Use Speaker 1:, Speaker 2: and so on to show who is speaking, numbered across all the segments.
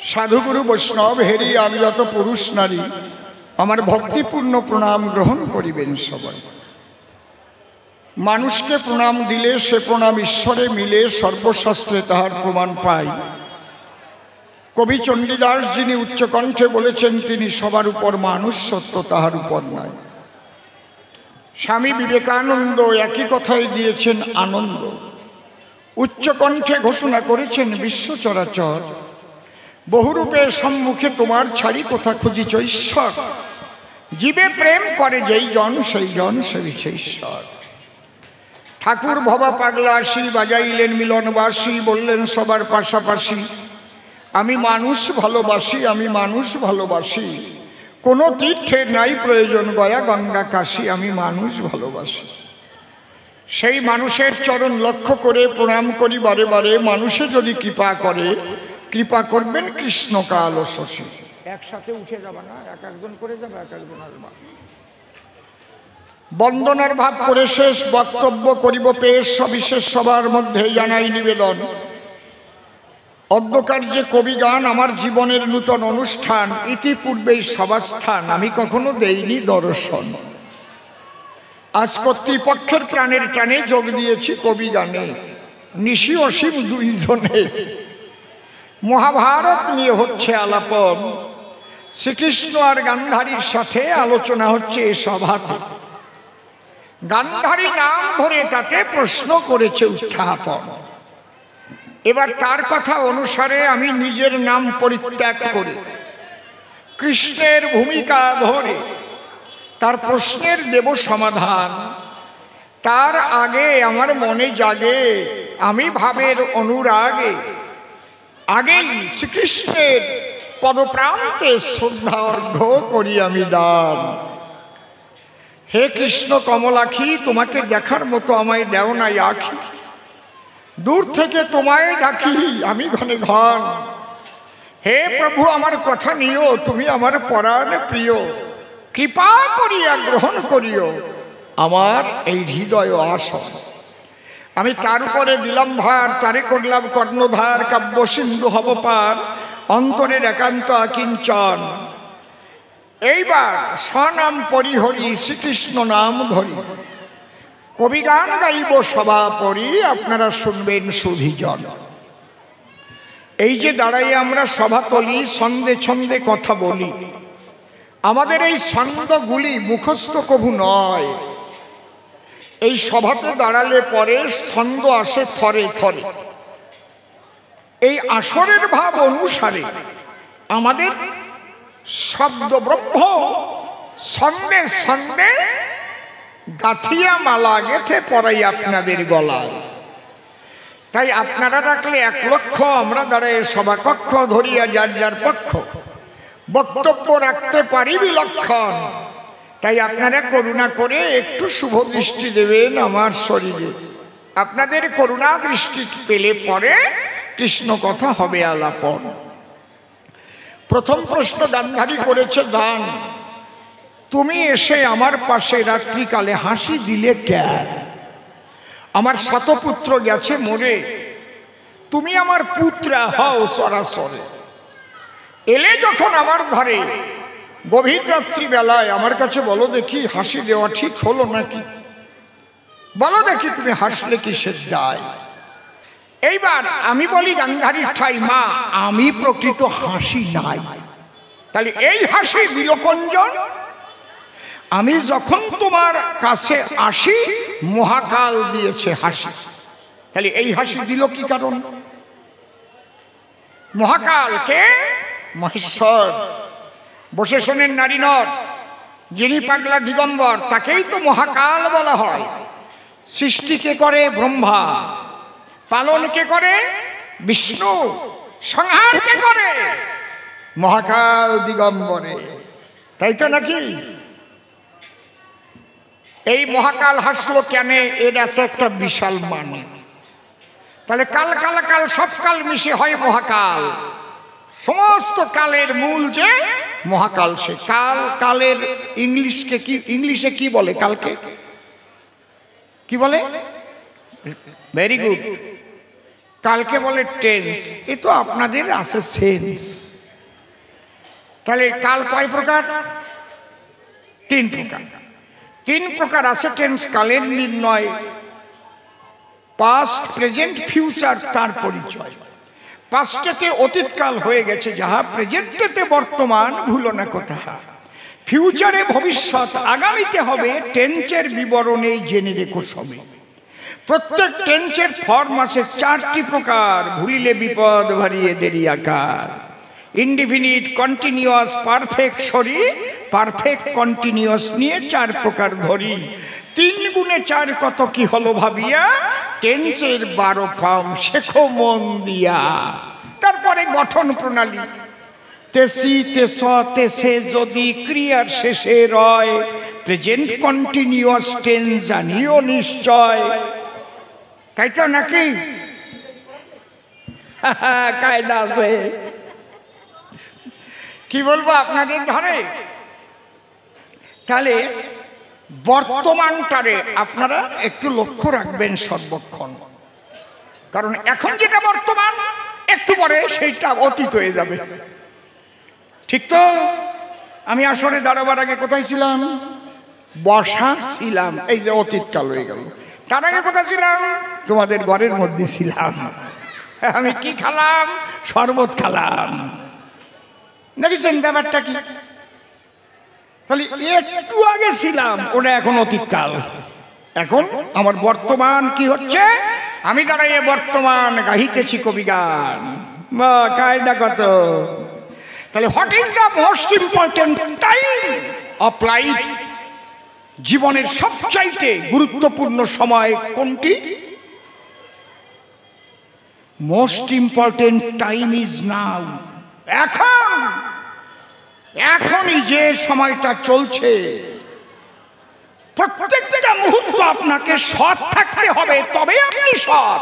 Speaker 1: সাধুগুরু বৈষ্ণব হেরি আমি যত পুরুষ নারী আমার ভক্তিপূর্ণ প্রণাম গ্রহণ করিবেন সবাই। মানুষকে প্রণাম দিলে সে প্রণাম ঈশ্বরে মিলে, সর্বশাস্ত্রে তাহার প্রমাণ পাই। কবি চণ্ডীদাস যিনি উচ্চকণ্ঠে বলেছেন তিনি সবার উপর মানুষ, সত্য তাহার উপর নাই। স্বামী বিবেকানন্দ একই কথাই দিয়েছেন আনন্দ। উচ্চকণ্ঠে ঘোষণা করেছেন বিশ্ব চরাচর বহুরূপের সম্মুখে তোমার ছাড়ি কোথা খুঁজিছ ঈশ্বর। জীবে প্রেম করে যেই জন সেই জন সে ঈশ্বর। ঠাকুর ভবা পাগলা আসি বাজাইলেন মিলনবাসী, বললেন সবার পাশাপাশি আমি মানুষ ভালোবাসি, আমি মানুষ ভালোবাসি। কোনো তীর্থের নাই প্রয়োজন গয়া গঙ্গা কাশী, আমি মানুষ ভালোবাসি। সেই মানুষের চরণ লক্ষ্য করে প্রণাম করি বারে বারে। মানুষে যদি কৃপা করে, কৃপা করবেন কৃষ্ণ কাল শশী। একসাথে উঠে যাবে না, এক একজন করে যাবে, এক একজন আসবা। বন্দনার ভাব করে শেষ বক্তব্য করিব পেশ, সবিশেষ সবার মধ্যে জানাই নিবেদন। অদ্যকার্যে কবি গান আমার জীবনের নূতন অনুষ্ঠান। ইতিপূর্বেই সভাস্থান আমি কখনো দেইনি দর্শন। আজ কর্তৃপক্ষের প্রাণের টানে যোগ দিয়েছি কবি গানে। নিশি অসীম দুইজনে মহাভারত নিয়ে হচ্ছে আলাপন। শ্রীকৃষ্ণ আর গান্ধারীর সাথে আলোচনা হচ্ছে এ সভাতে। গান্ধারী নাম ধরে তাতে প্রশ্ন করেছে উত্থাপন। এবার তার কথা অনুসারে আমি নিজের নাম পরিত্যাগ করি, কৃষ্ণের ভূমিকা ধরে তার প্রশ্নের দেব সমাধান। তার আগে আমার মনে জাগে আমি ভাবের অনুরাগে, আগেই শ্রীকৃষ্ণের পদপ্রান্তে শ্রদ্ধা অর্ঘ্য করি আমি দান। হে কৃষ্ণ কমলাক্ষী, তোমাকে দেখার মতো আমায় দেও নাই আখি। দূর থেকে তোমায় ডাকি আমি ঘনে ঘন। হে প্রভু আমার কথা নিও, তুমি আমার পরাণ প্রিয়। কৃপা করিয়া গ্রহণ করিও আমার এই হৃদয় আসন। আমি তার উপরে দিলাম ভার, তারে করলাম কর্ণধার। কাব্য সিন্ধু হব পার, অন্তরের একান্ত আকিঞ্চন। এইবার স্বনাম পরিহরি, শ্রীকৃষ্ণ নাম ধরি। কবি গান গাইব সভা পরি, আপনারা শুনবেন সুধীজন। এই যে দাঁড়াই আমরা সভা তলি, ছন্দে ছন্দে কথা বলি। আমাদের এই ছন্দগুলি মুখস্থ কভু নয়। এই সভাতে দাঁড়ালে পরে ছন্দ আসে থরে থরে। এই আসরের ভাব অনুসারে আমাদের শব্দ ব্রহ্ম ছন্দে ছন্দে গাথিয়া মালা গেথে পড়াই আপনাদের গলায়। তাই আপনারা রাখলে 1 লক্ষ, আমরা দাঁড়ায় সভাকক্ষ ধরিয়া যার যার পক্ষ বক্তব্য রাখতে পারি বিলক্ষণ। তাই আপনারা করুণা করে একটু শুভ দৃষ্টি দেবেন আমার শরীরে। আপনাদের করুণা দৃষ্টি পেলে পরে কৃষ্ণ কথা হবে আলাপন। প্রথম প্রশ্ন গান্ধারী করেছে দান, তুমি এসে আমার পাশে রাত্রিকালে হাসি দিলে কেন? আমার শতপুত্র গেছে মরে, তুমি আমার পুত্রা হও সরাসরে। এলে যখন আমার ঘরে গভীর রাত্রি বেলায়, আমার কাছে বলো দেখি হাসি দেওয়া ঠিক হলো নাকি? বলো দেখি তুমি হাসলে কিসের দায়? এইবার আমি বলি গান্ধারীর ঠাই, মা আমি প্রকৃত হাসি নাই। তাহলে এই হাসি দিল কোনজন? আমি যখন তোমার কাছে আসি মহাকাল দিয়েছে হাসি। তাহলে এই হাসি দিল কি কারণ? মহাকাল কে? মহেশ্বর। বসে শোনেন নারী নর, যিনি পাগলা দিগম্বর তাকেই তো মহাকাল বলা হয়। সৃষ্টি কে করে? ব্রহ্মা। পালন কে করে? বিষ্ণু। সংহার কে করে? মহাকাল দিগম্বরে। তাই তো নাকি? এই মহাকাল হাসলো কেন? এর আছে একটা বিশাল মানে। তাহলে কাল কাল কাল সব কাল মিশে হয় মহাকাল। সমস্ত কালের মূল যে মহাকাল, সে কাল। কালের ইংলিশে কি বলে? কালকে কি বলে? Very good. কালকে বলে টেন্স, এ তো আপনাদের আছে সেন্স। তাহলে কাল কয় প্রকার? 3 প্রকার। 3 প্রকার আছে টেন্স কালের নির্ণয়, পাস্ট, প্রেজেন্ট, ফিউচার তার পরিচয়। পাস্টেতে অতীতকাল হয়ে গেছে যাহা, প্রেজেন্টেতে বর্তমান ভুলো না কথা, ফিউচারে ভবিষ্যৎ আগামীতে হবে, টেন্সের বিবরণে জেনে রেখো সবে। প্রত্যেক টেন্সের ফর্ম আছে 4টি প্রকার, ভুলিলে বিপদ ভারিয়ে দেরি আকার। Indefinite, continuous, perfect sorry, perfect continuous নিয়ে 4 প্রকার ধরি। 3 গুণে 4 কত কি হলো ভাবিয়া, টেন্সের 12 ফর্ম শেখো মন দিয়া। তারপরে গঠন প্রণালী, তেসি, তেস, তেসে যদি ক্রিয়ার শেষে রয়, প্রেজেন্ট কন্টিনিউয়াস টেন্স জানিও নিশ্চয়। তাই তো নাকি? কায়দা আছে, কি বলবো আপনাদের ধরে। তাহলে বর্তমানটারে আপনারা একটু লক্ষ্য রাখবেন সর্বক্ষণ, কারণ এখন যেটা বর্তমান একটু পরে সেইটা অতীত হয়ে যাবে। ঠিক তো? আমি আসলে দাঁড়াবার আগে কোথায় ছিলাম? বসা ছিলাম, এই যে অতীতকাল হয়ে গেল। তার আগে কোথায় ছিলাম? তোমাদের ঘরের মধ্যে ছিলাম। আমি কি খালাম? শরবত খালাম। দেখেছেন ব্যাপারটা কি? তাহলে একটু আগে ছিলাম, ওটা এখন অতীতকাল। এখন আমার বর্তমান কি হচ্ছে? আমি দাঁড়াইয়ে বর্তমান গাহিতেছি কবিগান। বা কায়দা কত! তাহলে what is the most important time of life? জীবনের সবচাইতে গুরুত্বপূর্ণ সময় কোনটি? Most important time is now. এখন, এখনই যে সময়টা চলছে, প্রত্যেকটা মুহূর্ত আপনাকে সৎ থাকতে হবে, তবে আপনি সৎ।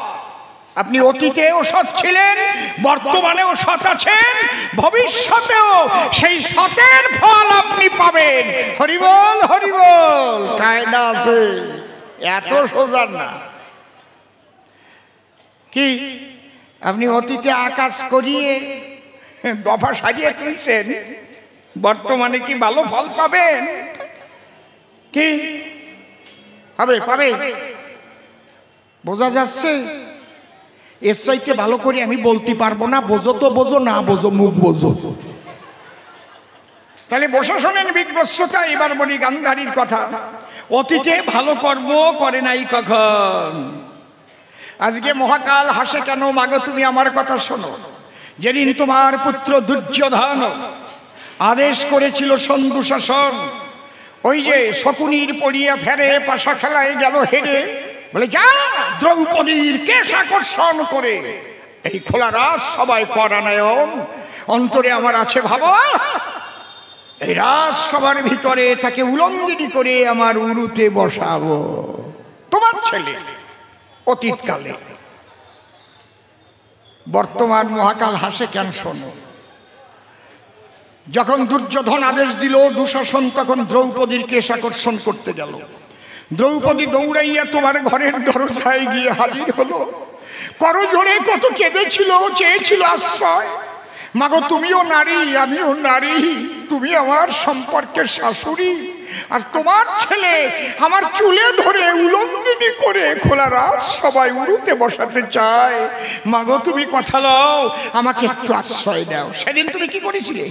Speaker 1: আপনি অতীতেও সৎ ছিলেন, বর্তমানেও সৎ আছেন, ভবিষ্যতেও সেই সতের ফল আপনি পাবেন। হরিবল হরিবল। কায়দা আছে, এত সোজা না। কি আপনি অতীতে আকাশ করিয়ে দফা সাজিয়ে তুলছেন, বর্তমানে কি ভালো ফল পাবেন? কি হবে? পাবে, বোঝা যাচ্ছে? এর চাইতে ভালো করে আমি বলতে পারবো না। বোঝো তো বোঝো, না বোঝো মুখ বোঝো। তাহলে বসে শোনেন বিজ্ঞস্বতা। এবার বলি গান্ধারীর কথা। অতীতে ভালো কর্ম করে নাই কখন। আজকে মহাকাল হাসে কেন? মাগো তুমি আমার কথা শোনো। যেদিন তোমার পুত্র দুর্যোধন আদেশ করেছিল সন্ধু শাসন, ওই যে শকুনির পড়িয়া ফেরে, পাশা খেলায় গেল হেরে, বলে যা দ্রৌপদীর কেশ আকর্ষণ করে এই খোলা রাজ সবাই পরায়ণ। অন্তরে আমার আছে ভাবা, এই রাজ সবার ভিতরে তাকে উলঙ্গিনী করে আমার উরুতে বসাবো। তোমার ছেলে অতীতকালে। বর্তমান মহাকাল হাসে কেন? শোনো, যখন দুর্যোধন আদেশ দিল দুঃশাসন তখন দ্রৌপদীর কেশ আকর্ষণ করতে গেল। দ্রৌপদী দৌড়াইয়া তোমার ঘরের দরজায় গিয়ে হাজির হলো। করজোড়ে কত কেঁদেছিল, চেয়েছিল আশ্রয়। মাগো তুমিও নারী, আমিও নারী, তুমি আমার সম্পর্কের শাশুড়ি, আর তোমার ছেলে আমার চুলে ধরে উলঙ্গিনী করে খোলা রাত সবাই উড়ুতে বসাতে চায়। মাগো তুমি কথা লও, আমাকে একটু আশ্রয় দাও। সেদিন তুমি কি করেছিলে?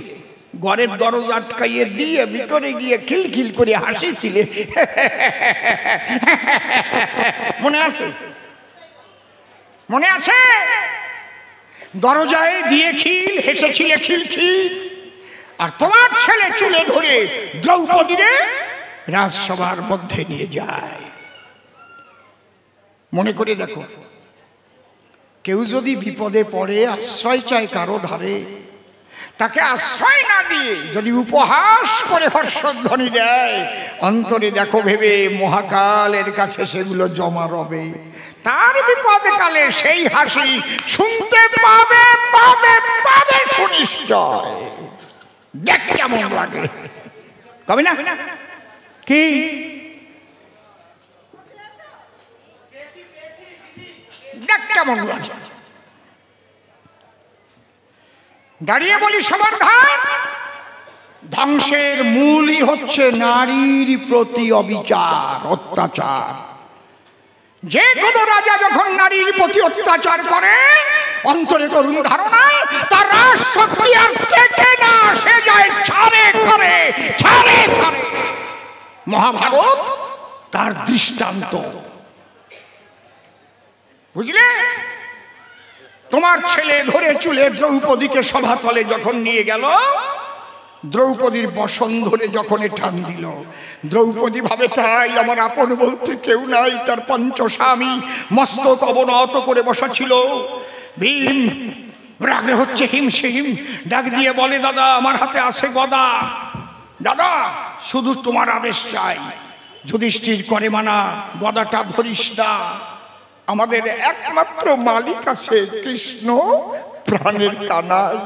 Speaker 1: ঘরের দরজা আটকাইয়ে দিয়ে ভিতরে গিয়ে খিলখিল করে হাসিছিলে। মনে আছে? মনে আছে? দরজায় দিয়ে খিল হেসেছিলে, খিলখিল। আর তোমার ছেলে চুলে ধরে দ্রৌপদীরে রাজসভার মধ্যে নিয়ে যায়। মনে করে দেখো, কেউ যদি বিপদে পড়ে আশ্রয় চায় কারো ধারে, তাকে আশ্রয় না দিয়ে যদি উপহাস করে হর্ষধ্বনি দেয়, অন্তরে দেখো ভেবে মহাকালের কাছে সেগুলো জমা রবে। তার বিপদকালে সেই হাসি শুনতে পাবে, পাবে, পাবে সুনিশ্চয়। দেখ কেমন লাগে, কবে না? কি দেখ কেমন লাগে? দাঁড়িয়ে বলি সমাধান, ধ্বংসের মূলই হচ্ছে নারীর প্রতি অবিচার, অত্যাচার। যে কোনো রাজা যখন নারীর প্রতি অত্যাচার করে, অন্তরে করুণ ধারণায় তার রাজ শক্তি আর টেকে না, সে যায় ছাড়ে ছাড়ে ছাড়ে ছাড়ে। মহাভারত তার দৃষ্টান্ত, বুঝলে? তোমার ছেলে ধরে চুলে দ্রৌপদীকে সভাতলে যখন নিয়ে গেল, দ্রৌপদীর বসন ধরে যখন টান দিল, দ্রৌপদী ভাবে তাই আমার আপন বলতে কেউ নাই, তার পঞ্চস্বামী মস্তক অবনত করে বসা ছিল। ভীম রাগে হচ্ছে হিমশিম, ডাক দিয়ে বলে, দাদা আমার হাতে আছে গদা, দাদা শুধু তোমার আদেশ চাই। যুধিষ্ঠির করে মানা, গদাটা ধরিস না, আমাদের একমাত্র মালিক আছে কৃষ্ণ, প্রাণের কানাই।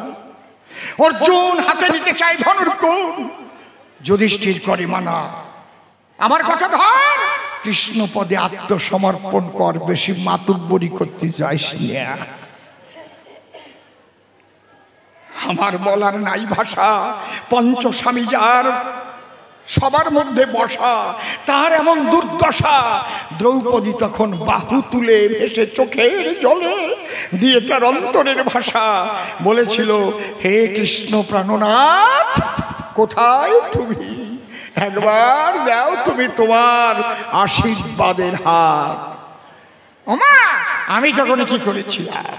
Speaker 1: অর্জুন হাতে নিতে চায় ধনুর্গুণ, যুধিষ্ঠির করে মানা, আমার কথা ধর, কৃষ্ণ পদে আত্মসমর্পণ কর, বেশি মাতুব্বরি করতে যাইস না। আমার বলার নাই ভাষা, পঞ্চস্বামী যার সবার মধ্যে বসা, তার এমন দুর্দশা। দ্রৌপদী তখন বাহু তুলে ভেসে চোখের জলে দিয়ে তার অন্তরের ভাষা বলেছিল, হে কৃষ্ণ প্রাণনাথ, কোথায় তুমি? একবার দাও তুমি তোমার আশীর্বাদের হাত। ওমা, আমি তখন কি করেছিলাম?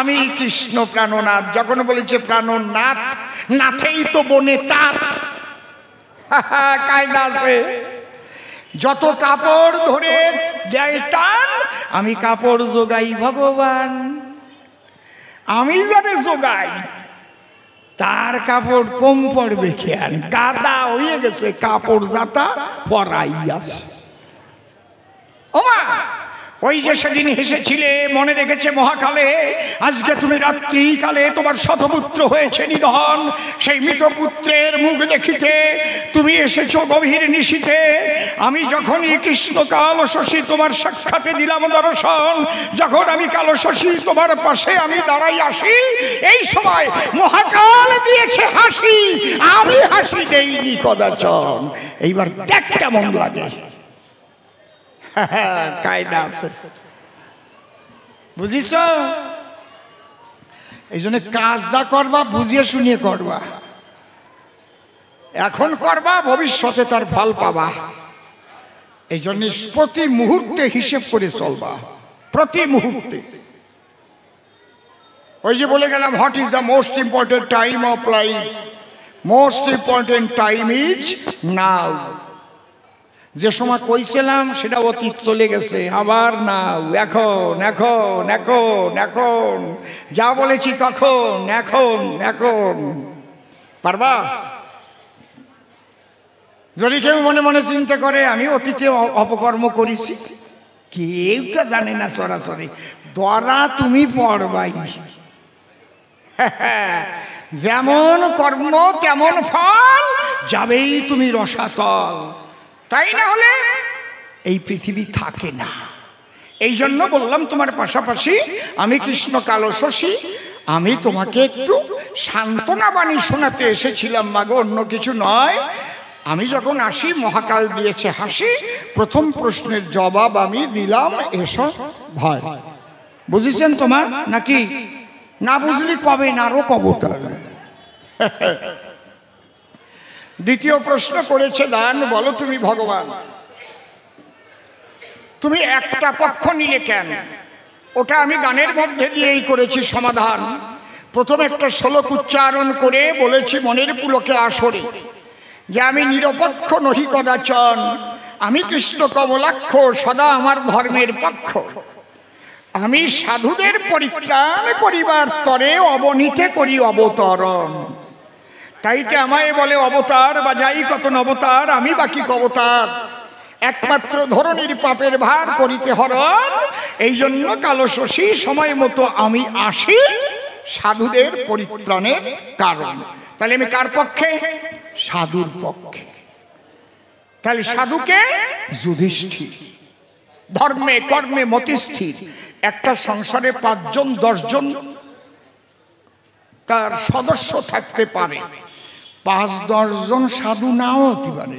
Speaker 1: আমি কৃষ্ণ প্রাণনাথ যখন বলেছে প্রাণনাথ, নাথেই তো বনে তাঁত, কায়দা আছে। যত কাপড় ধরে দেয় টান, আমি কাপড় জোগাই ভগবান। আমি যারে জোগাই তার কাপড় কম পড়বে খেয়াল, গাদা হয়ে গেছে, কাপড় যাতা পরাই আছে। ওমা, ওই যে সেদিন হেসেছিলে, মনে রেখেছে মহাকালে, আজকে তুমি রাত্রিকালে তোমার শতপুত্র হয়েছে নিধন, সেই মৃত পুত্রের মুখ দেখিতে তুমি এসেছো গভীর নিশীতে। আমি যখনই কৃষ্ণ কালো শশী তোমার সাক্ষাতে দিলাম দর্শন, যখন আমি কালো শশী তোমার পাশে আমি দাঁড়াই আসি, এই সময় মহাকাল দিয়েছে হাসি, আমি হাসি দেইনি কদাচন। এইবার দেখ কেমন লাগে। কায়দা আছে, বুঝিস? এই জন্য কাজ যা করবা বুঝিয়ে শুনিয়ে করবা, এখন করবা ভবিষ্যতে তার ফল পাবা। এই জন্য প্রতি মুহূর্তে হিসেব করে চলবা, প্রতি মুহূর্তে। ওই যে বলে গেলাম, what is the most important time of life? Most important time is now. যে সময় কইছিলাম সেটা অতীত চলে গেছে, আবার নাও, এখন এখন এখন এখন, যা বলেছি তখন, এখন এখন। পারবা? যদি কেউ মনে মনে চিন্তা করে আমি অতীতে অপকর্ম করেছি, কেউ তো জানে না সরাসরি, দরা তুমি পড়বাই। যেমন কর্ম তেমন ফল, যাবেই তুমি রসাতল। তাই না হলে এই পৃথিবী থাকে না। এই জন্য বললাম তোমার পাশাপাশি আমি কৃষ্ণ কালো শশী, আমি তোমাকে একটু সান্ত্বনা বাণী শোনাতে এসেছিলাম মাগো, অন্য কিছু নয়। আমি যখন আসি মহাকাল দিয়েছে হাসি, প্রথম প্রশ্নের জবাব আমি দিলাম এসো ভয়। বুঝেছেন তোমার নাকি? না বুঝলি কবে না আরো কবটা। দ্বিতীয় প্রশ্ন করেছে দান, বলো তুমি ভগবান, তুমি একটা পক্ষ নিলে কেন? ওটা আমি গানের মধ্যে দিয়েই করেছি সমাধান। প্রথম একটা শ্লোক উচ্চারণ করে বলেছি মনের পুলকে আসরে, যে আমি নিরপেক্ষ নহি কদাচন, আমি কৃষ্ণ কমলাক্ষ, সদা আমার ধর্মের পক্ষ। আমি সাধুদের পরিত্রাণ করিবার তরে অবনীতে করি অবতরণ। তাইতে আমায় বলে অবতার, বা যাই কত অবতার, আমি বাকি কবতার, একমাত্র ধরনীর পাপের ভার করিতে হরণ। এই জন্য কালো শশী সময় মতো আমি আসি সাধুদের পরিত্রাণের কারণ। তাহলে আমি কার পক্ষে? সাধুর পক্ষে। তাহলে সাধুকে যুধিষ্ঠির, ধর্মে কর্মে মতিস্থির। একটা সংসারে 5 জন 10 জন তার সদস্য থাকতে পারে, ৫-১০ জন সাধু নাও হতে পারে।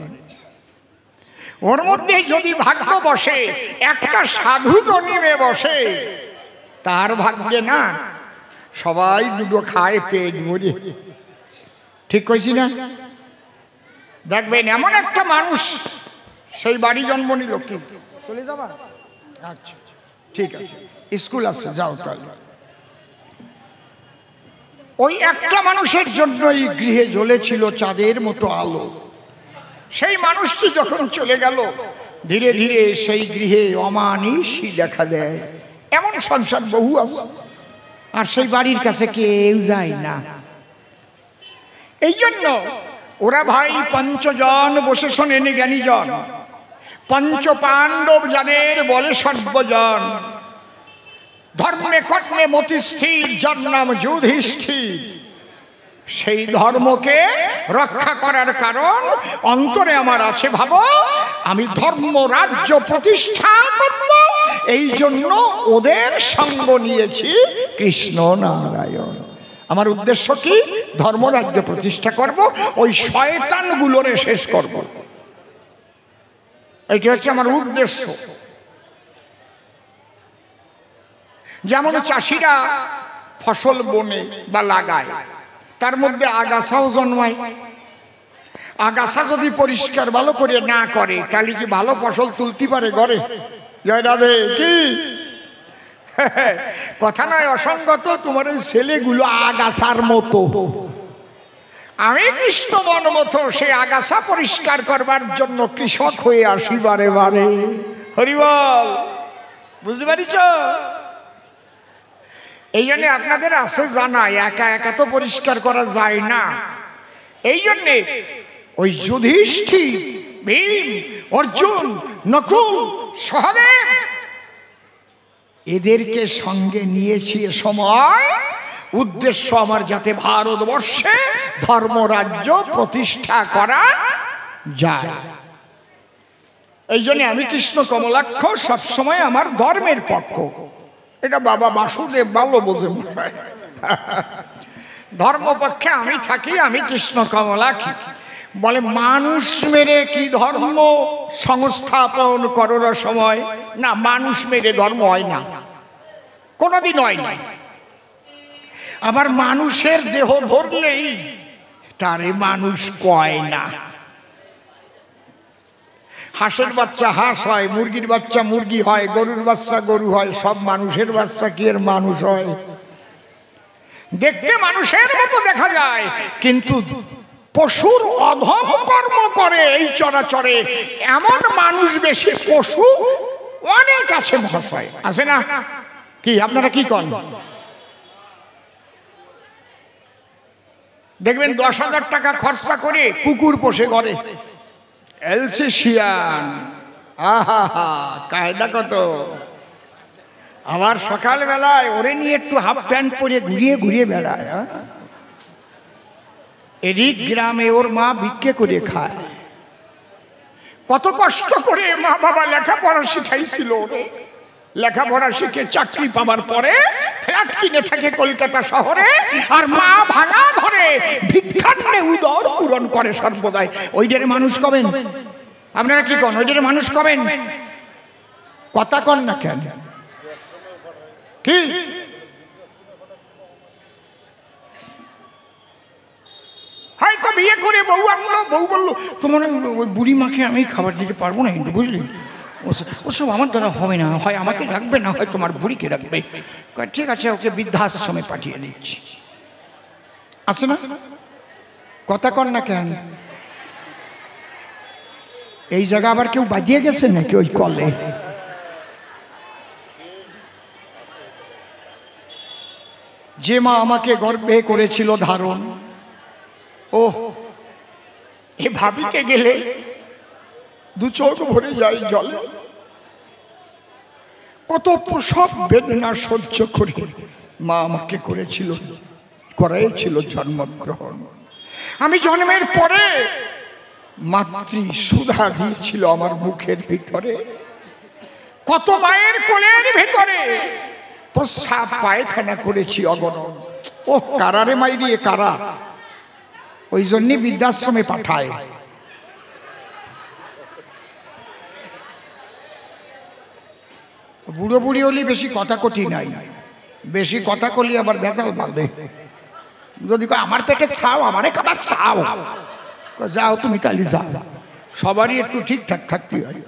Speaker 1: ওর মধ্যে যদি ভাগ্য বসে একটা সাধু নেমে বসে, তার ভাগ্যে না সবাই দুটো খায় পেট ভরে। ঠিক কইছি না? দেখবেন এমন একটা মানুষ সেই বাড়ি জন্ম নিল। কি চলে যাবা? আচ্ছা ঠিক আছে, স্কুল আছে, যাও তাহলে। ওই একটা মানুষের জন্যই গৃহে জ্বলেছিল চাঁদের মতো আলো। সেই মানুষটি যখন চলে গেল, ধীরে ধীরে সেই গৃহে অমানিসই দেখা দেয়। এমন সংসার বহু আছে, আর সেই বাড়ির কাছে কেউ যায় না। এই জন্য ওরা ভাই ৫ জন বসে শোনেন জ্ঞানীজন, ৫ পাণ্ডব যাদের বলে সর্বজন, ধর্মে কর্মে মতি স্থির, যার নাম যুধিষ্ঠির। সেই ধর্মকে রক্ষা করার কারণ অন্তরে আমার আছে, ভাবো আমি ধর্ম রাজ্য প্রতিষ্ঠা করব। এই জন্য ওদের সঙ্গ নিয়েছি কৃষ্ণ নারায়ণ। আমার উদ্দেশ্য কি? ধর্মরাজ্য প্রতিষ্ঠা করব, ওই শয়তানগুলোরে শেষ করব। এটা হচ্ছে আমার উদ্দেশ্য। যেমন চাষিরা ফসল বনে বা লাগায়, তার মধ্যে আগাছাও জন্মায়। আগাছা যদি পরিষ্কার ভালো করে না করে, তাহলে কি ভালো ফসল তুলতে পারে ঘরে? জয় রাধে। কি কথা নয় অসঙ্গত, তোমার ওই ছেলেগুলো আগাছার মতো। আমি কৃষ্ণ মন মতো সে আগাছা পরিষ্কার করবার জন্য কৃষক হয়ে আসি বারে বারে। হরিবল, বুঝতে পারিস? এই জন্যে আপনাদের আছে জানা, একা একা তো পরিষ্কার করা যায় না। এই জন্যে ওই যুধিষ্ঠির, ভীম, অর্জুন, নকুল, সহদেব এদেরকে সঙ্গে নিয়েছি এ সময়। উদ্দেশ্য আমার যাতে ভারতবর্ষে ধর্মরাজ্য প্রতিষ্ঠা করা যায়। এই জন্য আমি কৃষ্ণ কমলাক্ষ, সবসময় আমার ধর্মের পক্ষ। এটা বাবা বাসুদেব ভালো বোঝে। ধর্মপক্ষে আমি থাকি, আমি কৃষ্ণ কমলাক্ষী। বলে মানুষ মেরে কি ধর্ম সংস্থাপন করার সময়? না, মানুষ মেরে ধর্ম হয় না, কোনোদিন হয় না। আবার মানুষের দেহ ধরলেই তারে মানুষ কয় না। হাঁসের বাচ্চা হাঁস হয়, মুরগির বাচ্চা মুরগি হয়, গরুর বাচ্চা গরু হয়। সব মানুষের বাচ্চা কি এর মানুষ হয়? দেখতে মানুষের মতো দেখা যায়, কিন্তু পশুর অধম কর্ম করে এই চরাচরে এমন মানুষ বেশি, পশু অনেক আছে মহাশয়, আছে না? কি আপনারা কি করেন? দেখবেন ১০,০০০ টাকা খরচা করে কুকুর পোষে ঘরে, এলসিশিয়ান। আহা হা, কায়দা কত! আবার সকালবেলায় ওরে নিয়ে একটু হাফ প্যান্ট পরে ঘুরিয়ে ঘুরিয়ে বেড়ায়। এদিক গ্রামে ওর মা ভিক্ষে করে খায়। কত কষ্ট করে মা বাবা লেখাপড়া শিখাইছিল ওরে। লেখাপড়া শিখে চাকরি পাবার পরে ফ্ল্যাট কিনে থাকে কলকাতা শহরে, আর মা ভাঙা ঘরে ভিক্ষান্নে উদর পূরণ করে সর্বদাই। ওইটারে মানুষ কবেন? আপনারা কি কন? ওইটারে মানুষ কবেন? কথা কন না কেন? কি হয়তো বিয়ে করে বউ আনলো, বউ বললো তোমার ওই বুড়ি মাকে আমি খাবার দিতে পারবো না, কিন্তু বুঝলি ওসব আমার দ্বারা হবে না, হয় আমাকে রাখবে না হয় তোমার বুড়িকে রাখবে। ঠিক আছে, ওকে বৃদ্ধাশ্রমে পাঠিয়ে দিচ্ছি। আসে না? কথা কন না কেন? এই জায়গা আবার কেউ বাজিয়ে গেছে নাকি ওই কলে? যে মা আমাকে গর্ভে করেছিল ধারণ, ও এ ভাবিতে গেলে দু চোখ ভরে যায় জলে। কত প্রসব বেদনা সহ্য করে মা আমাকে করাইছিল জন্মগ্রহণ। আমি জন্মের পরে মাতৃ সুধা দিয়েছিল আমার মুখের ভিতরে। কত মায়ের কোলের ভিতরে প্রস্রাব পায়খানা করেছি অগণন। ও কারারে মাইরিয়ে কারা, ওই জন্যই বৃদ্ধাশ্রমে পাঠায়। বুড়ো বুড়ি হলে বেশি কথা কটি নাই, বেশি কথা কলি আবার ভেজাল বাঁধে। যদি আমার পেটে ছাও, আমারে খাবার চাও, যাও তুমি তাহলে যাও। সবারই একটু ঠিকঠাক থাকতে হয়।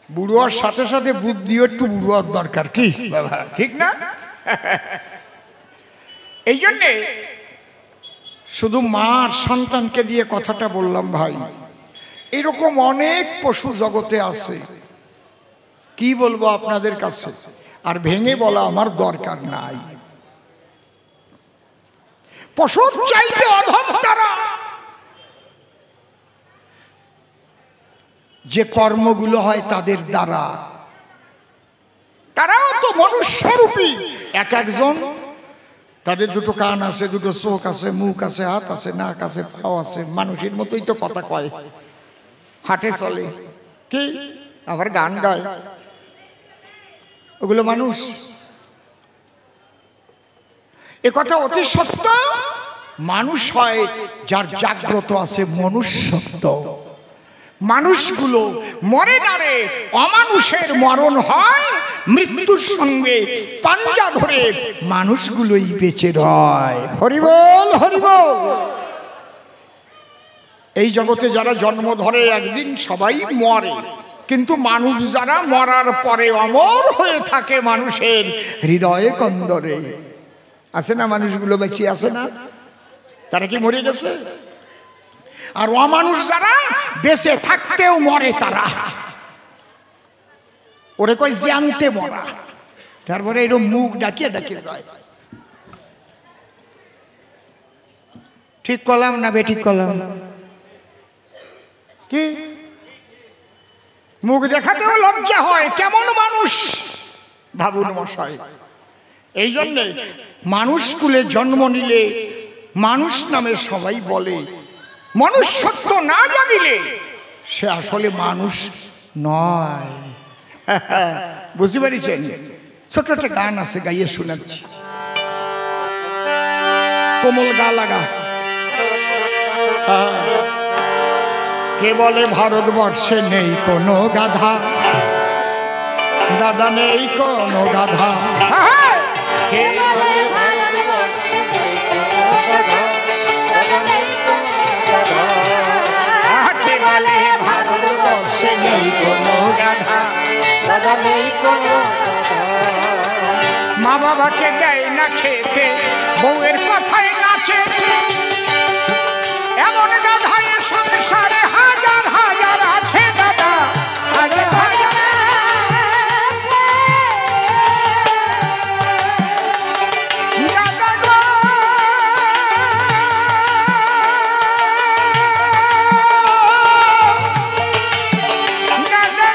Speaker 1: বুড়োর সাথে সাথে বুদ্ধিও একটু বুড়োর দরকার, কি বাবা ঠিক না? এই জন্যে শুধু মার সন্তানকে দিয়ে কথাটা বললাম ভাই, এরকম অনেক পশু জগতে আছে, কি বলবো আপনাদের কাছে, আর ভেঙে বলা আমার দরকার নাই। পশুর চাইতে অধম তারা, যে কর্মগুলো হয় তাদের দ্বারা। তারাও তো মনুষ্যরূপী, এক একজন তাদের দুটো কান আছে, দুটো চোখ আছে, মুখ আছে, হাত আছে, নাক আছে, পাও আছে, মানুষের মতোই তো কথা কয়, হাঁটে চলে, কি আবার গান গায়, ওগুলো মানুষ। এ কথা অতি সত্য। মানুষ হয় যার জাগ্রত আছে মনুষ্যত্ব। মানুষগুলো মরে না রে, অমানুষের মরণ হয়, মৃত্যুর সঙ্গে পাঞ্জা ধরে মানুষগুলোই বেঁচে রয়। হরিবল হরিবল। এই জগতে যারা জন্ম ধরে একদিন সবাই মরে, কিন্তু মানুষ যারা মরার পরে অমর হয়ে থাকে মানুষের হৃদয়ে কন্দরে। আছে না মানুষগুলো বেঁচে আছে না? তারা কি মরে গেছে? আর অমানুষ যারা বেঁচে থাকতেও মরে, তারা ওরে কই জানতে মরা। তারপরে এরকম মুখ ডাকিয়ে ডাকিয়ে যায়। ঠিক করলাম না বেঠিক করলাম? কি মুখ দেখাতেও লজ্জা হয়, কেমন মানুষ ভাবুন মশাই। এই জন্যে মানুষ কুলে জন্ম নিলে মানুষ নামে সবাই বলে, মনুষ্যত্ব না জানিলে সে আসলে মানুষ নয়। বুঝতে পারছেন? ছোট একটা গান আছে, গাইয়ে শোনাচ্ছি। কোমল গা লাগা। কে বলে ভারতবর্ষে নেই কোনো গাধা, দাদা নেই কোনো গাধা। কে বলে ভারতবর্ষে নেই কোনো গাধা, দাদা নেই কোনো গাধা। কে বলে ভারতবর্ষে নেই কোনো গাধা, দাদা নেই কোনো গাধা। মা বাবাকে দেয় না খেতে, বউয়ের কথায় নাচে, এমন গাধায় সংসারে হাজার হাজার আছে দাদা, হাজার হাজার আছে দাদা গো। দাদা গো, দাদা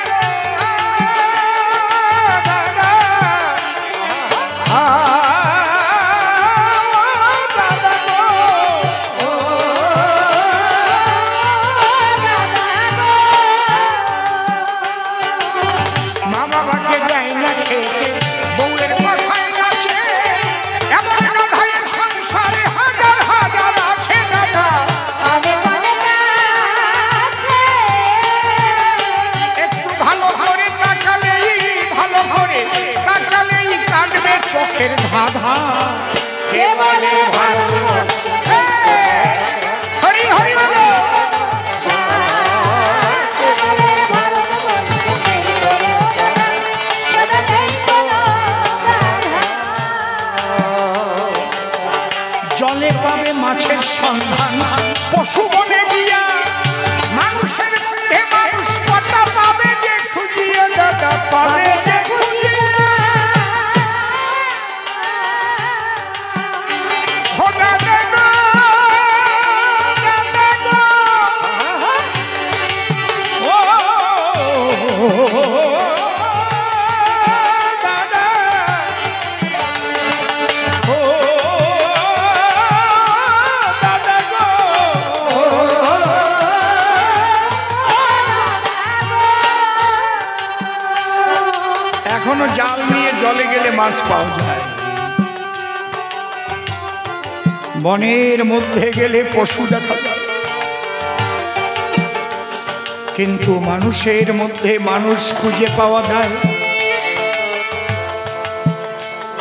Speaker 1: চোখের ধাঁধা। কে বলে ভারতবর্ষে, হরি হরি বলো। জলে পাবে মাছের সন্ধান, পশু বনে গিয়া মানুষের মধ্যে মানুষ কথা পাবে যে খুঁজিয়ে দাদা, পাবে যে খুঁজিয়ে। এখনো জাল নিয়ে জলে গেলে মাছ পাওয়া যায়, বনের মধ্যে গেলে পশু দেখা যায়, কিন্তু মানুষের মধ্যে মানুষ খুঁজে পাওয়া যায়।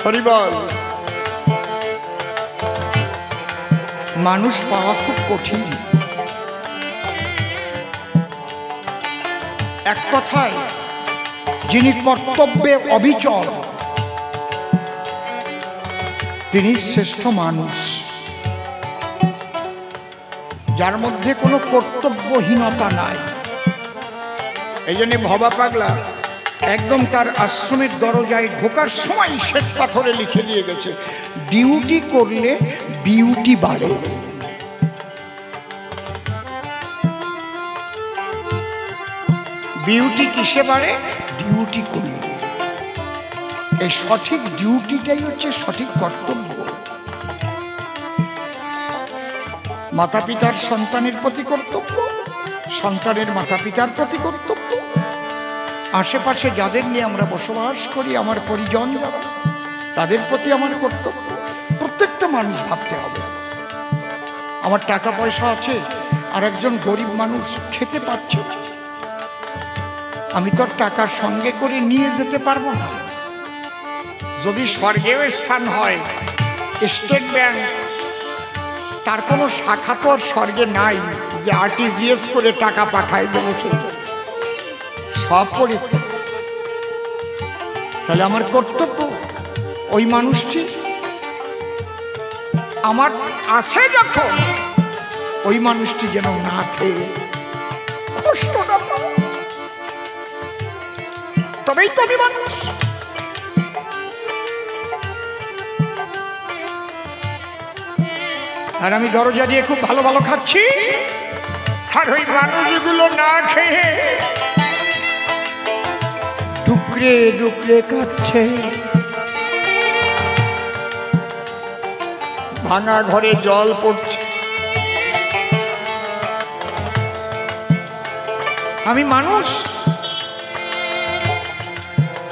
Speaker 1: হরিবল। মানুষ পাওয়া খুব কঠিন। এক কথায় যিনি কর্তব্যে অবিচল তিনি শ্রেষ্ঠ মানুষ, যার মধ্যে কোনো কর্তব্যহীনতা নাই। এই জন্য ভবা পাগলা একদম তার আশ্রমের দরজায় ঢোকার সময় শ্বেত পাথরে লিখে দিয়ে গেছে, ডিউটি করলে বিউটি বাড়ে। বিউটি কিসে বাড়ে? ডিউটি করলে। এই সঠিক ডিউটিটাই হচ্ছে সঠিক কর্তব্য। মাতা পিতার সন্তানের প্রতি কর্তব্য, সন্তানের মাতা পিতার প্রতি কর্তব্য, আশেপাশে যাদের নিয়ে আমরা বসবাস করি, আমার পরিজন যারা, তাদের প্রতি আমার কর্তব্য। প্রত্যেকটা মানুষ ভাবতে হবে, আমার টাকা পয়সা আছে আর একজন গরিব মানুষ খেতে পাচ্ছে না, আমি তো টাকা সঙ্গে করে নিয়ে যেতে পারবো না। যদি স্বর্গেও স্থান হয়, স্টেট ব্যাংক তার কোনো শাখা তো আর স্বর্গে নাই যে আরটিজিএস করে টাকা পাঠায় দেবো, সব পরীক্ষা। তাহলে আমার কর্তব্য ওই মানুষটি আমার আছে যখন, ওই মানুষটি যেন না খেয়ে কষ্ট না পায়, তবেই তো আমি মানুষ। আর আমি দরজা দিয়ে খুব ভালো ভালো খাচ্ছি, আর ওই মানুষগুলো না খেয়ে ডুকরে ডুকরে কাটছে। ভাঙা ঘরে জল পড়ছে। আমি মানুষ,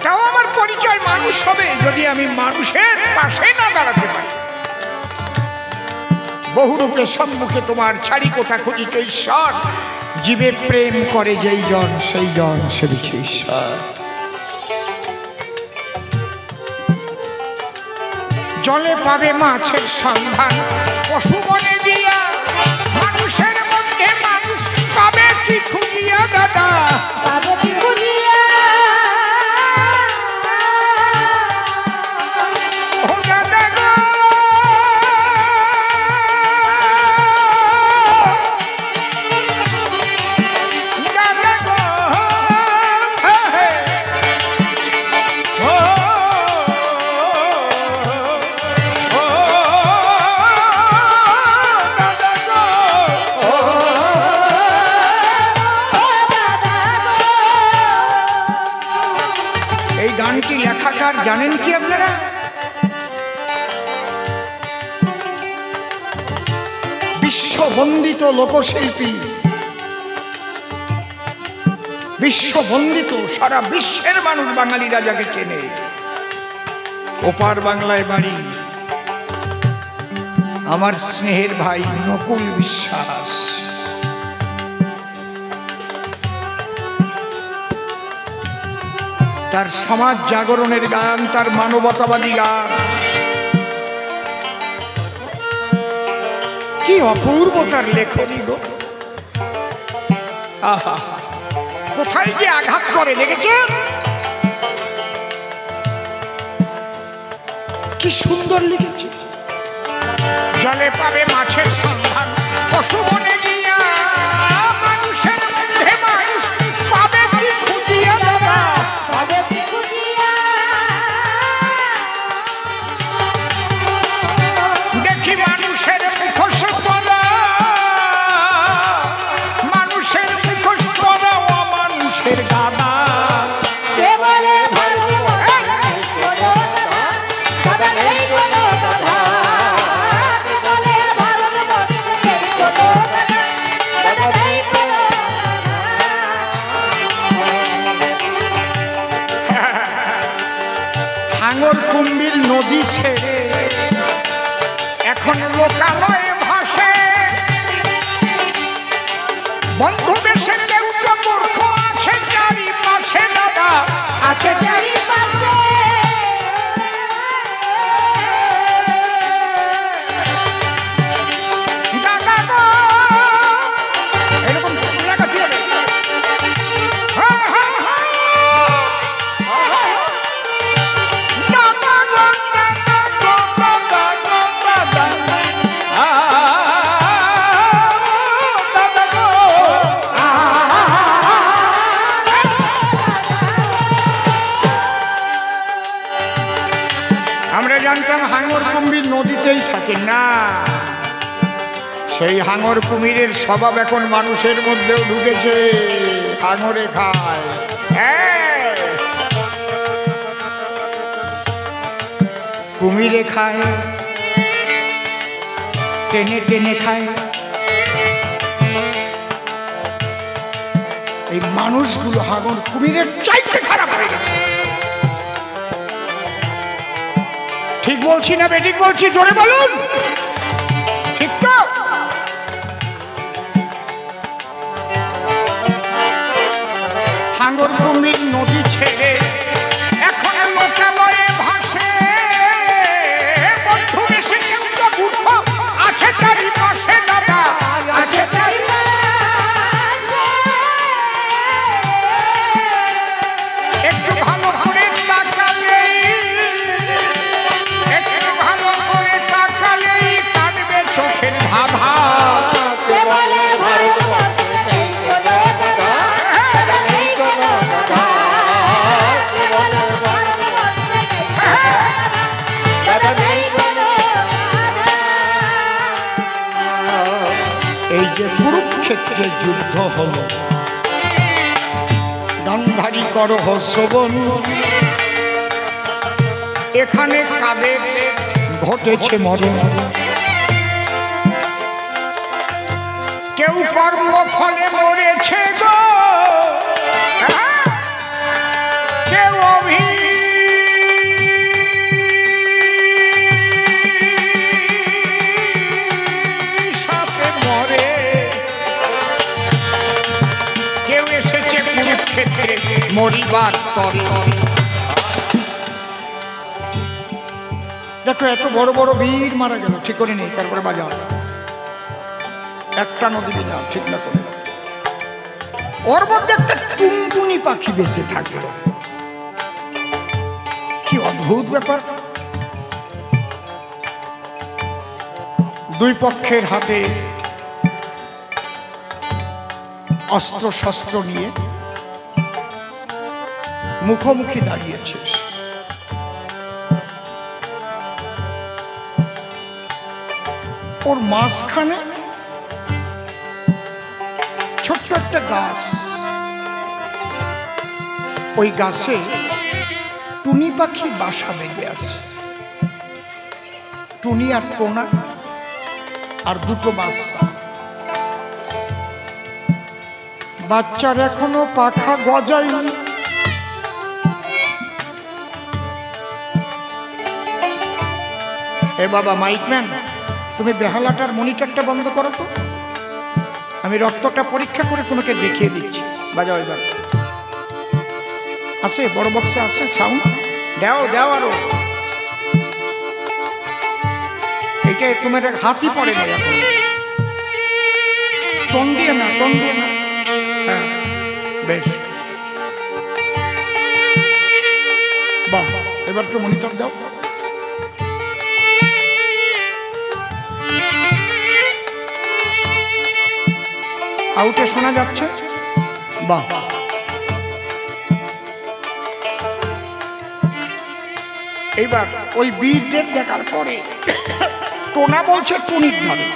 Speaker 1: তাও আমার পরিচয় মানুষ হবে যদি আমি মানুষের পাশে না দাঁড়াতে পারি। বহুরূপে সম্মুখে তোমার ছাড়ি কোথা খুঁজিত ঈশ্বর, জীবে প্রেম করে যেই জন সেই জন সেবিছে ঈশ্বর। জলে পাবে মাছের সন্ধান, পশু বনে দিয়া মানুষের মধ্যে মানুষ পাবে কি খুঁজিয়া দাদা, পাবে কি খুঁজিয়া। ও দাদা গো, দাদা গো, এই গানটি লেখাকার জানেন কি আপনারা? বিশ্ববন্দিত লোকশিল্পী, বিশ্ববন্দিত, সারা বিশ্বের মানুষ বাঙালিরা যাকে চেনে। ওপার বাংলায় বাড়ি, আমার স্নেহের ভাই নকুল বিশ্বাস। তার সমাজ জাগরণের গান, তার মানবতাবাদী গান, কি অপূর্ব তার লেখনী গো। আহা, কোথায় গিয়ে আঘাত করে দেখেছেন? কি সুন্দর লিখেছে। জলে পাবে মাছের সন্ধান, পশু বনে গিয়া মানুষের মধ্যে মানুষ পাবে কি খুঁজিয়া দাদা, পাবে কি খুঁজিয়া। দেখি মানুষের মুখোশ পরা, মানুষের মুখোশ পরা অমানুষের দাদা। হাঙর কুম্ভীর নদী ছেড়ে এখন এখন লোকালয়ে ভাসে বন্ধু বেশে কেউ তো মূর্খ আছে চারিপাশে দাদা আছে চারিপাশে দাদা গো এরকম লাগাতে হবে আমরা জানতাম হাঙর কুমির নদীতেই থাকে না, সেই হাঙর কুমিরের স্বভাব এখন মানুষের মধ্যেও ঢুকেছে। হাঙরে খায়, কুমিরে খায়, টেনে টেনে খায়। এই মানুষগুলো হাঙর কুমিরের চাইতে খারাপ হয়ে গেছে। ঠিক বলছি না বেঠিক বলছি? জোরে বলুন, ঠিক তো? হাঙর কুমির নদী ছেড়ে এখন লোকালয়ে ভাসে বন্ধু বেশি কেউ তো মূর্খ আছে চারিপাশে দাদা আছে চারিপাশে। একটু ভালো করে তাকালেই চোখের ভাভা এই যে কুরুক্ষেত্রে যুদ্ধ হল, গান্ধারী করহ শ্রবণ, এখানে কাদের ঘটেছে মরণ। কেউ কর্ম ফলে মরেছে গো, কেউ অভিশাপে মরে, কেউ এসেছে কুরুক্ষেত্রে মরিবার তরে। দেখো এত বড় বড় বীর মারা গেল, ঠিক করে নেই, তারপরে বাজাও একটা নদী বিনা ঠিক না করে। ওর মধ্যে একটা টুনটুনি পাখি বেঁচে থাকলো, কি অদ্ভুত ব্যাপার। দুই পক্ষের হাতে অস্ত্র শস্ত্র নিয়ে মুখোমুখি দাঁড়িয়েছে। ওর মাঝখানে ছোট্ট একটা গাছ, ওই গাছে টুনি পাখি বাসা বেঁধে আছে। টুনি আর টোনা আর দুটো বাচ্চা। বাচ্চার এখনো পাখা গজায়নি। এ বাবা মাইকম্যান, তুমি বেহালাটার মনিটরটা বন্ধ করো তো, আমি রক্তটা পরীক্ষা করে তোমাকে দেখিয়ে দিচ্ছি। বাজাও এবার। আছে বড় বক্সে আছে সাউন্ড, দাও দাও আরো। এইটা তোমার হাতই পড়ে না এখন, টন দিয়ে না, টন দিয়ে না। হ্যাঁ বেশ, বাহ, এবার তো মনিটর দাও। আউটে শোনা যাচ্ছে, বাহ। এইবার ওই বীরদের দেখার পরে টোনা বলছে টুনির ধরে,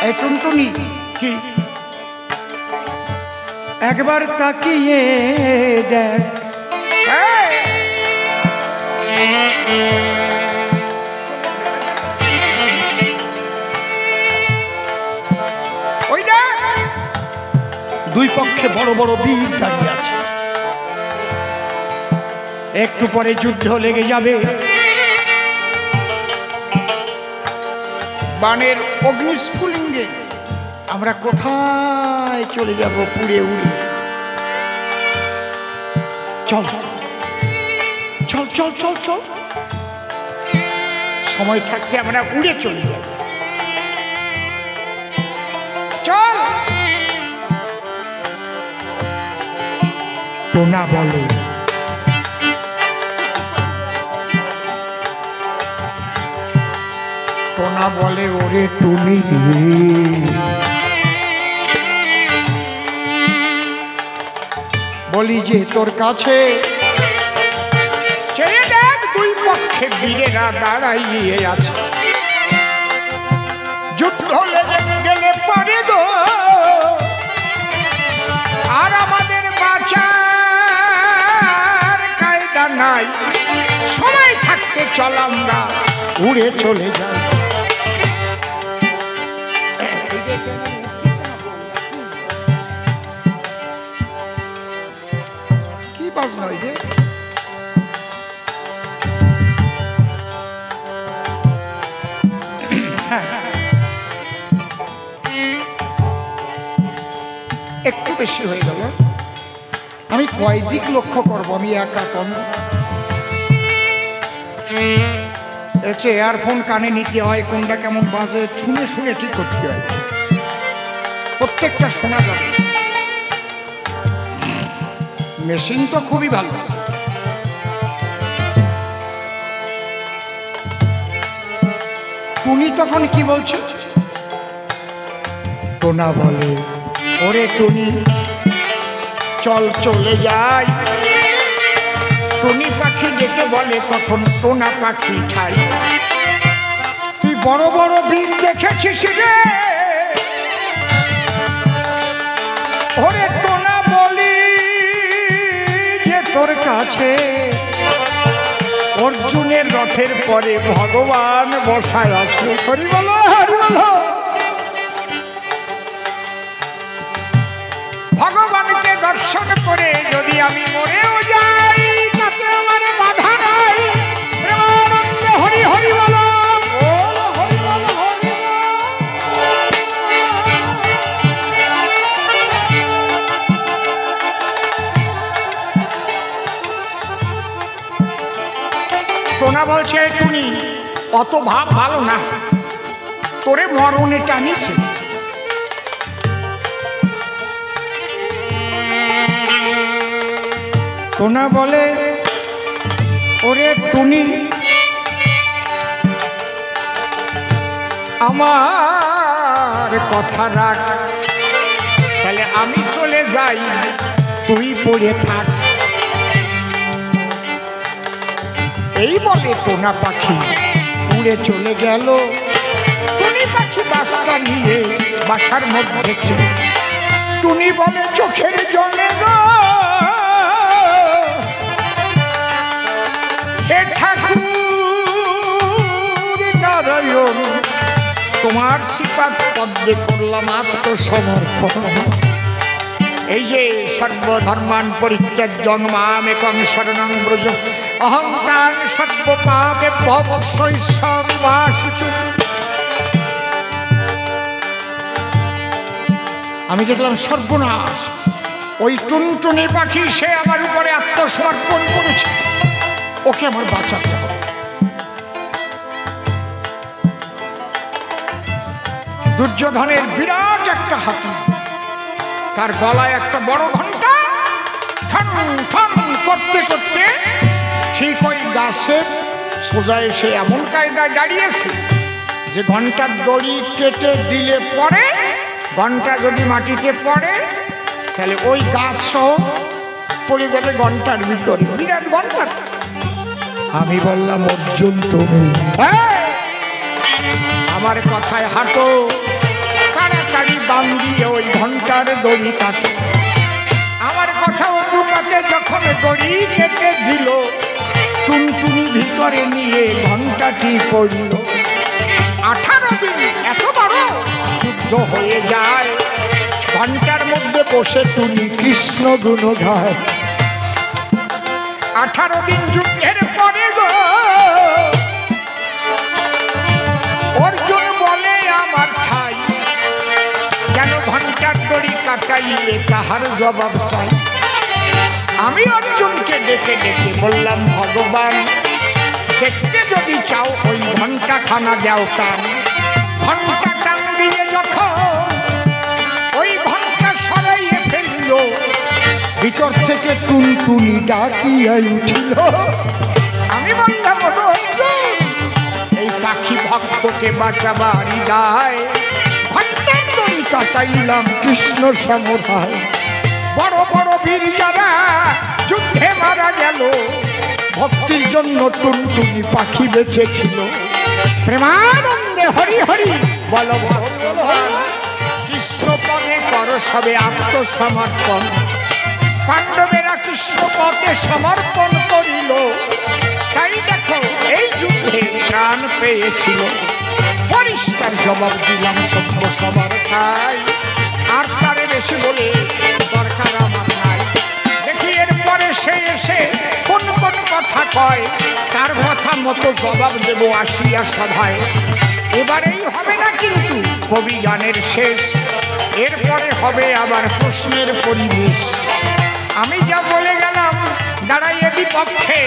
Speaker 1: এই টুনটুনি কি একবার তাকিয়ে দেখ। দুই পক্ষে বড় বড় বীর দাঁড়িয়ে আছে। একটু পরে যুদ্ধ লেগে যাবে। বানের অগ্নিস্ফুলিঙ্গে আমরা কোথায় চলে যাব পুড়ে উড়ে। চল চল চল চল চল, সময় থাকতে আমরা উড়ে চলে যাই। চল। টোনা বলে, টোনা বলে, ওরে টুনি বলি যে তোর কাছে ছেড়ে দেখ, দুই পক্ষে বীরেরা দাঁড়াইয়ে আছে, যুদ্ধ লেগে গেলে পরে গো আর আমাদের বাঁচার কায়দা নাই, সময় থাকতে চল আমরা উড়ে চলে যাই। কি বাজনা রে? একটু বেশি হয়ে গেল। আমি কয় দিক লক্ষ্য করবো? আমি একা কম এসে এয়ারফোন কানে নিতে হয়, কোনটা কেমন বাজে শুনে শুনে ঠিক করতে হয়, প্রত্যেকটা শোনা যাবে। মেশিন তো খুবই ভালো। টুনি তখন কি বলছে? টোনা বলে, ওরে টুনি চল চলে যাই। টুনি পাখি ডেকে বলে তখন টোনা পাখি ঠাই, তুই বড় বড় বীর দেখেছিস রে, ওরে টোনা বলি যে তোর কাছে অর্জুনের রথের পরে ভগবান বসায় আছে। হরি বলো, হরি বলো। ভগবানকে দর্শন করে যদি আমি মরেও যাই তাতে আমার বাধা নাই। প্রেমানন্দে হরি হরি বলো, হরি বলো, হরি বলো। টোনা বলছে, টুনি অত ভাব ভালো না, তোরে মরণে টানিছে। টোনা বলে, ওরে টুনি আমার কথা রাখ, তাহলে আমি চলে যাই, তুই পড়ে থাক। এই বলে টোনা পাখি উড়ে চলে গেল। টুনি পাখি বাচ্চা নিয়ে বাসার মধ্যে ছিল। টুনি বলে, চোখের জলে গো হে ঠাকুর নারায়ণ, তোমার শ্রীপাদ পদ্মে করলাম আত্মসমর্পণ। এই যে সর্বধর্মান পরিত্যাজ্যং মাম একং শরণং ব্রজ অহংকার সর্বপাপে ভবসৈষ্যবাসুচু। আমি দেখলাম সর্বনাশ, ওই টুনটুনি পাখি সে আমার উপরে আত্মসমর্পণ করেছে, ওকে আমার বাঁচাতে হবে। দুর্যোধনের বিরাট একটা হাতি, তার গলায় একটা বড় ঘন্টা, ঠন ঠন করতে করতে ঠিক ওই গাছের সোজা এসে এমন কায়দায় দাঁড়িয়েছে যে ঘন্টার দড়ি কেটে দিলে পরে, ঘন্টা যদি মাটিতে পড়ে তাহলে ওই গাছ সহ পড়ে যাবে ঘন্টার ভিতরে, বিরাট ঘন্টা। আমি বললাম, অর্জুন তুমি আমার কথায় হাঁটো, তাড়াতাড়ি বান দিয়ে ওই ঘন্টার দড়ি কাটো। আমার কথা অনুপাতে যখন দড়ি কেটে দিল, টুনটুনি ভিতরে নিয়ে ঘন্টাটি পড়ল। 18 দিন এত বড় যুদ্ধ হয়ে যায়, ঘন্টার মধ্যে বসে টুনি কৃষ্ণ গুণ গায়। 18 দিন যুদ্ধের পরে গো অর্জুন বলে, তাহার জবাব চাই। আমি অর্জুনকে ডেকে ডেকে বললাম, ভগবান দেখতে যদি চাও ওই ঘন্টা খানা যাও কান। ঘন্টা টান দিয়ে যখন ওই ঘন্টা সরাইয়ে ফেলল, ভিতর থেকে টুনটুনি ডাকিয়া উঠিল। আমি বললাম, এই পাখি ভক্তকে বাঁচাবারই দায়, ঘন্টার দড়ি কাটাইলাম কৃষ্ণ সমধায়। বড় বড় বীর যারা যুদ্ধে মারা গেল, ভক্তির জন্য টুনটুনি পাখি বেঁচেছিল। প্রেমানন্দে হরি হরি বল ভগবান, কৃষ্ণ পদে করো সবে আত্মসমর্পণ। পাণ্ডবেরা কৃষ্ণ পদে সমর্পণ করিল, তাই দেখো এই যুদ্ধে প্রাণ পেয়েছিল। পরিষ্কার জবাব দিলাম সভ্য সবার খাই, আর তারে বেশি বলে দরকার আমার নাই। দেখি এরপরে সে এসে কোন কোন কথা কয়, তার কথা মতো জবাব দেব আসিয়া সভায়। এবারেই হবে না কিন্তু কবি গানের শেষ, এরপরে হবে আবার প্রশ্নের পরিবেশ। আমি যা বলে গেলাম দাঁড়াইয়ে বিপক্ষে,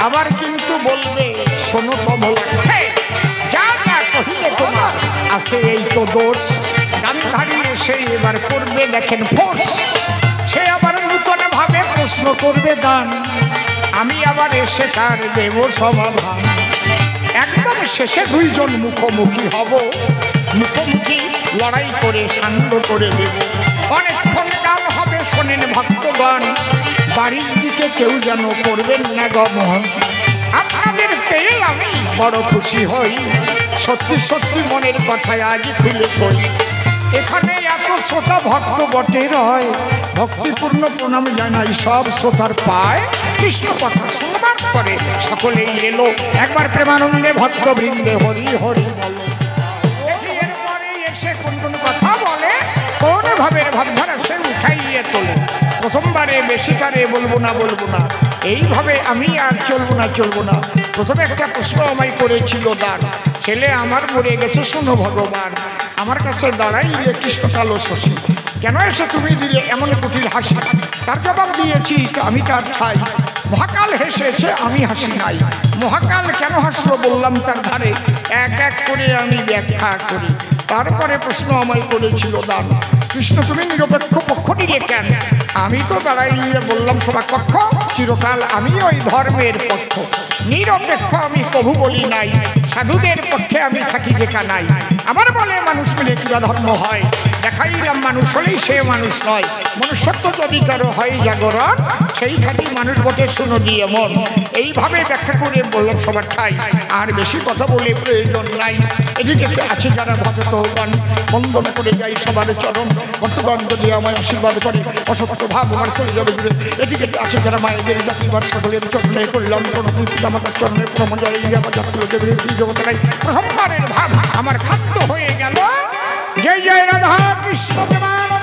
Speaker 1: আবার কিন্তু বলবে শোনো কমলাক্ষে, যা যা কহিলে তোমার আছে এই তো দোষ। গান্ধারী এসে এবার করবে দেখেন ফোর্স, সে আবার নূতন ভাবে প্রশ্ন করবে গান, আমি আবার এসে তার দেব সমাধান। একদম শেষে দুইজন মুখোমুখি হব, মুখোমুখি লড়াই করে শান্ত করে দেব। অনেকক্ষণ গান হবে শোনেন ভক্তগণ, বাড়ির দিকে কেউ যেন করবেন না গমন। আপনাদের পেয়ে আমি বড় খুশি হই, সত্যি সত্যি মনের কথায় আজ খুলে কই। এখানে এত শ্রোতা ভক্ত বটে রয়, ভক্তিপূর্ণ প্রণাম জানাই সব শ্রোতার পায়। কৃষ্ণ কথা শুনবার পরে সকলেই এলো, একবার প্রেমানন্দে ভক্ত বৃন্দে হরি হরি বলো। এরপরে এসে কোন কোন কথা বলে, কোন ভাবের ভাবধারা সে উঠাইয়ে তোলে। প্রথমবারে বেশি কারে বলবো না এইভাবে আমি আর চলবো না। প্রথমে একটা প্রশ্ন আমায় করেছিল দান, ছেলে আমার মরে গেছে শোনো ভগবান, আমার কাছে দাঁড়াইলে কৃষ্ণ কালো শশী, কেন এসে তুমি দিলে এমন কুটিল হাসি। তার জবাব দিয়েছি আমি তার ঠাই, মহাকাল হেসেছে আমি হাসি নাই। মহাকাল কেন হাসলো বললাম তার ধারে, এক এক করে আমি ব্যাখ্যা করি। তারপরে প্রশ্ন আমায় করেছিল দান, কৃষ্ণ তুমি নিরপেক্ষ পক্ষ নিলে কেন? আমি তো দাঁড়াইলে বললাম সভা কক্ষ, চিরকাল আমি ওই ধর্মের পক্ষ। নিরপেক্ষ আমি কভু বলি নাই, সাধুদের পক্ষে আমি থাকি যেকা নাই। আবার বলে মানুষ মিলে কিবা ধর্ম হয়, দেখাইলাম মানুষ হলেই সে মানুষ নয়। মনুষ্যত্ব যদি কারো হয় জাগরণ, সেই খাটি মানুষ বটে শুনো দিয়ে মন। এইভাবে ব্যাখ্যা করে বললাম সবার ঠাই, আর বেশি কথা বলে প্রয়োজন নাই। এদিকে আছে যারা ভক্তগণ, বন্দন করে যাই সবার চরণ, ভক্তগণ যদি আমায় আশীর্বাদ করে অসত্য ভাব আমার চলে যাবে দূরে। এদিকে আছে যারা মায়েদের জাতিবার সকলের চরণে করলাম প্রণতি, পিতামাতার চরণে প্রমজয় আমার জাতীয় দেবীর জগতের প্রথমবারের ভাব আমার খাদ্য হয়ে গেল। জয় জয় রাধা কৃষ্ণ প্রেমানন্দ।